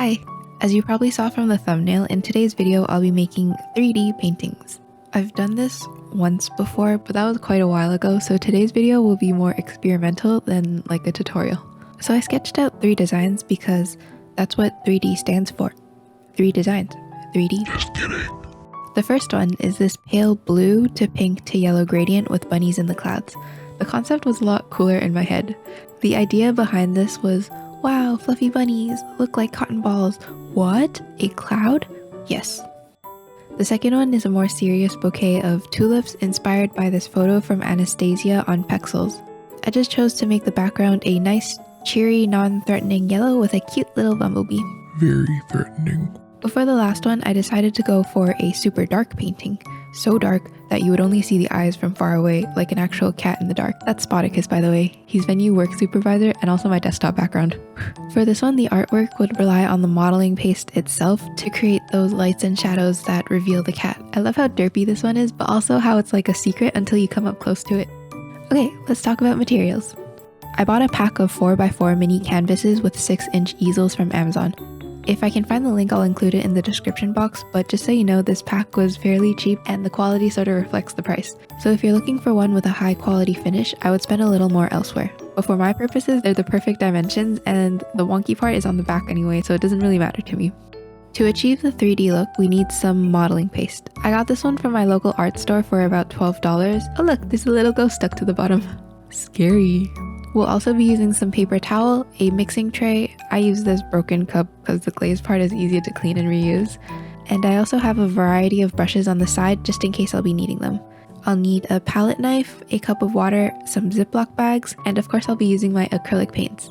Hi! As you probably saw from the thumbnail, in today's video I'll be making 3D paintings. I've done this once before, but that was quite a while ago, so today's video will be more experimental than like a tutorial. So I sketched out 3 designs because that's what 3D stands for. 3 designs. 3D. Just kidding. The first one is this pale blue to pink to yellow gradient with bunnies in the clouds. The concept was a lot cooler in my head. The idea behind this was, wow, fluffy bunnies, look like cotton balls. What? A cloud? Yes. The second one is a more serious bouquet of tulips inspired by this photo from Anastasia on Pexels. I just chose to make the background a nice, cheery, non-threatening yellow with a cute little bumblebee. Very threatening. Before the last one, I decided to go for a super dark painting. So dark that you would only see the eyes from far away, like an actual cat in the dark. That's Spoticus, by the way. He's venue work supervisor and also my desktop background. For this one, the artwork would rely on the modeling paste itself to create those lights and shadows that reveal the cat. I love how derpy this one is, but also how it's like a secret until you come up close to it. Okay, let's talk about materials. I bought a pack of 4x4 mini canvases with 6-inch easels from Amazon. If I can find the link, I'll include it in the description box, but just so you know, this pack was fairly cheap and the quality sort of reflects the price. So if you're looking for one with a high quality finish, I would spend a little more elsewhere. But for my purposes, they're the perfect dimensions and the wonky part is on the back anyway, so it doesn't really matter to me. To achieve the 3D look, we need some modeling paste. I got this one from my local art store for about $12. Oh look, there's a little ghost stuck to the bottom. Scary. We'll also be using some paper towel, a mixing tray. I use this broken cup because the glaze part is easier to clean and reuse. And I also have a variety of brushes on the side just in case I'll be needing them. I'll need a palette knife, a cup of water, some Ziploc bags, and of course I'll be using my acrylic paints.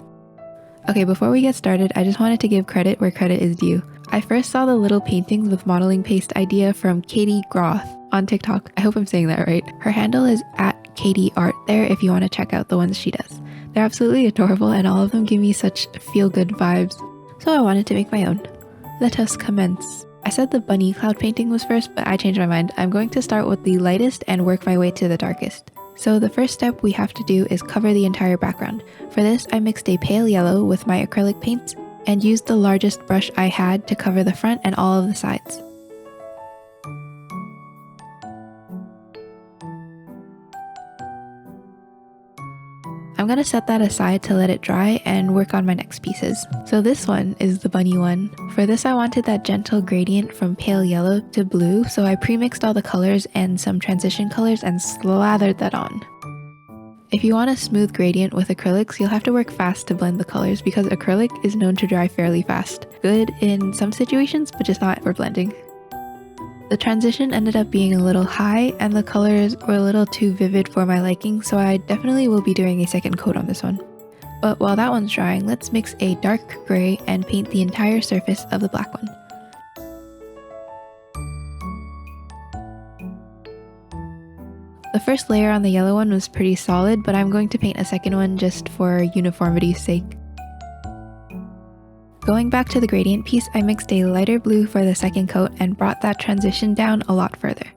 Okay, before we get started, I just wanted to give credit where credit is due. I first saw the little paintings with modeling paste idea from Katie Groth on TikTok. I hope I'm saying that right. Her handle is @KatieArt there if you want to check out the ones she does. They're absolutely adorable and all of them give me such feel-good vibes, so I wanted to make my own. Let us commence. I said the bunny cloud painting was first, but I changed my mind. I'm going to start with the lightest and work my way to the darkest. So the first step we have to do is cover the entire background. For this, I mixed a pale yellow with my acrylic paints and used the largest brush I had to cover the front and all of the sides. I'm gonna set that aside to let it dry and work on my next pieces. So this one is the bunny one. For this I wanted that gentle gradient from pale yellow to blue, so I pre-mixed all the colors and some transition colors and slathered that on. If you want a smooth gradient with acrylics, you'll have to work fast to blend the colors because acrylic is known to dry fairly fast. Good in some situations, but just not for blending. The transition ended up being a little high and the colors were a little too vivid for my liking, so I definitely will be doing a second coat on this one. But while that one's drying, let's mix a dark gray and paint the entire surface of the black one. The first layer on the yellow one was pretty solid, but I'm going to paint a second one just for uniformity's sake. Going back to the gradient piece, I mixed a lighter blue for the second coat and brought that transition down a lot further.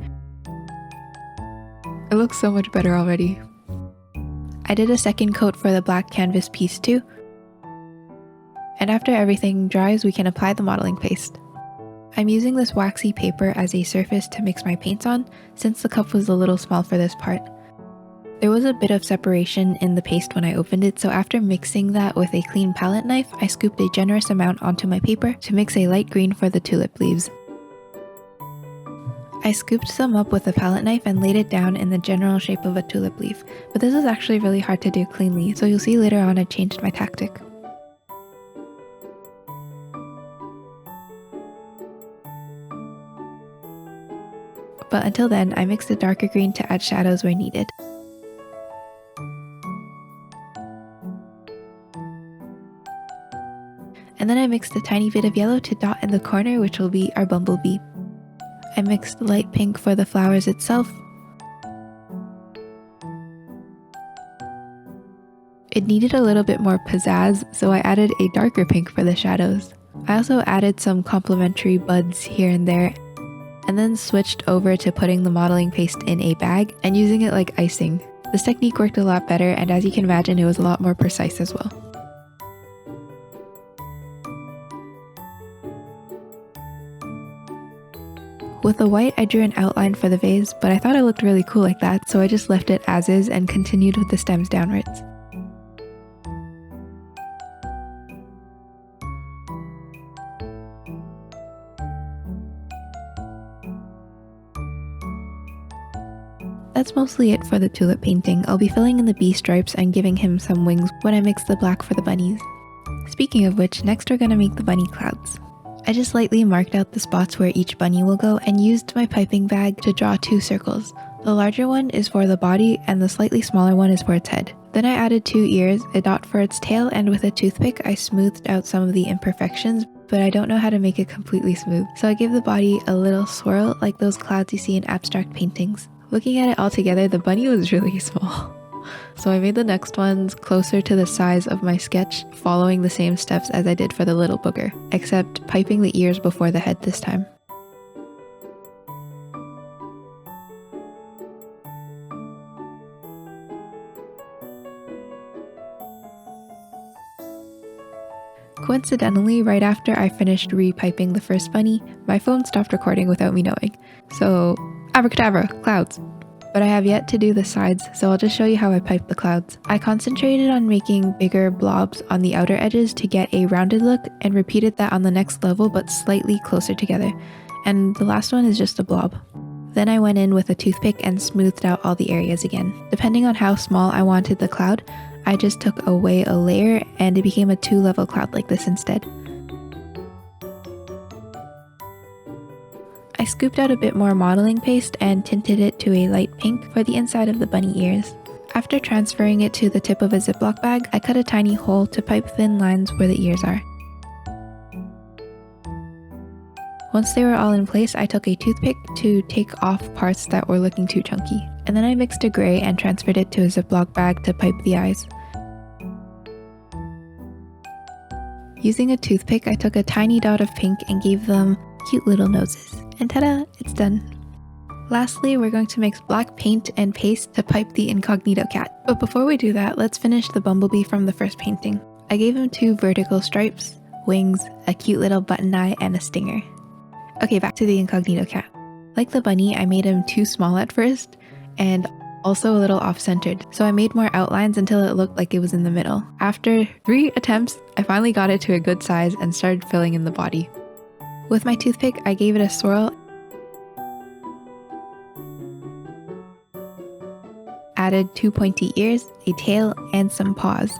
It looks so much better already. I did a second coat for the black canvas piece too. And after everything dries, we can apply the modeling paste. I'm using this waxy paper as a surface to mix my paints on, since the cup was a little small for this part. There was a bit of separation in the paste when I opened it, so after mixing that with a clean palette knife, I scooped a generous amount onto my paper to mix a light green for the tulip leaves. I scooped some up with a palette knife and laid it down in the general shape of a tulip leaf, but this is actually really hard to do cleanly, so you'll see later on I changed my tactic. But until then, I mixed a darker green to add shadows where needed. And then I mixed a tiny bit of yellow to dot in the corner, which will be our bumblebee. I mixed light pink for the flowers itself. It needed a little bit more pizzazz, so I added a darker pink for the shadows. I also added some complementary buds here and there, and then switched over to putting the modeling paste in a bag and using it like icing. This technique worked a lot better, and as you can imagine, it was a lot more precise as well. With the white, I drew an outline for the vase, but I thought it looked really cool like that, so I just left it as is and continued with the stems downwards. That's mostly it for the tulip painting. I'll be filling in the bee stripes and giving him some wings when I mix the black for the bunnies. Speaking of which, next we're gonna make the bunny clouds. I just lightly marked out the spots where each bunny will go and used my piping bag to draw 2 circles. The larger one is for the body and the slightly smaller one is for its head. Then I added 2 ears, a dot for its tail, and with a toothpick I smoothed out some of the imperfections, but I don't know how to make it completely smooth. So I gave the body a little swirl like those clouds you see in abstract paintings. Looking at it all together, the bunny was really small. So I made the next ones closer to the size of my sketch, following the same steps as I did for the little booger, except piping the ears before the head this time. Coincidentally, right after I finished repiping the first bunny, my phone stopped recording without me knowing. So, abracadabra, clouds. But I have yet to do the sides, so I'll just show you how I piped the clouds. I concentrated on making bigger blobs on the outer edges to get a rounded look and repeated that on the next level but slightly closer together. And the last one is just a blob. Then I went in with a toothpick and smoothed out all the areas again. Depending on how small I wanted the cloud, I just took away a layer and it became a 2-level cloud like this instead. I scooped out a bit more modeling paste and tinted it to a light pink for the inside of the bunny ears. After transferring it to the tip of a Ziploc bag, I cut a tiny hole to pipe thin lines where the ears are. Once they were all in place, I took a toothpick to take off parts that were looking too chunky. And then I mixed a gray and transferred it to a Ziploc bag to pipe the eyes. Using a toothpick, I took a tiny dot of pink and gave them cute little noses. And ta-da, it's done. Lastly, we're going to mix black paint and paste to pipe the incognito cat. But before we do that, let's finish the bumblebee from the first painting. I gave him 2 vertical stripes, wings, a cute little button eye, and a stinger. Okay, back to the incognito cat. Like the bunny, I made him too small at first, and also a little off-centered, so I made more outlines until it looked like it was in the middle. After 3 attempts, I finally got it to a good size and started filling in the body. With my toothpick, I gave it a swirl, added 2 pointy ears, a tail, and some paws.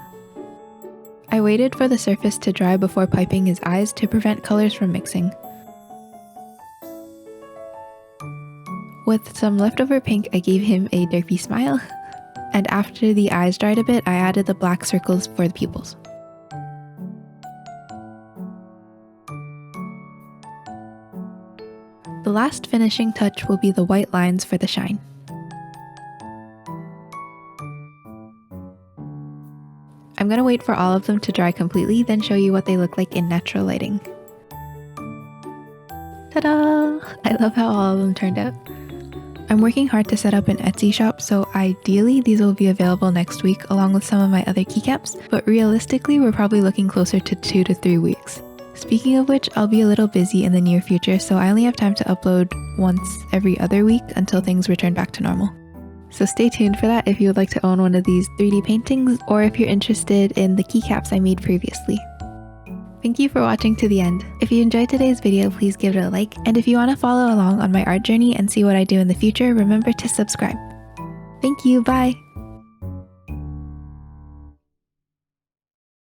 I waited for the surface to dry before piping his eyes to prevent colors from mixing. With some leftover pink, I gave him a derpy smile, and after the eyes dried a bit, I added the black circles for the pupils. The last finishing touch will be the white lines for the shine. I'm gonna wait for all of them to dry completely, then show you what they look like in natural lighting. Ta-da! I love how all of them turned out. I'm working hard to set up an Etsy shop, so ideally these will be available next week along with some of my other keycaps, but realistically we're probably looking closer to 2 to 3 weeks. Speaking of which, I'll be a little busy in the near future, so I only have time to upload once every other week until things return back to normal. So stay tuned for that if you would like to own one of these 3D paintings, or if you're interested in the keycaps I made previously. Thank you for watching to the end. If you enjoyed today's video, please give it a like, and if you want to follow along on my art journey and see what I do in the future, remember to subscribe. Thank you, bye!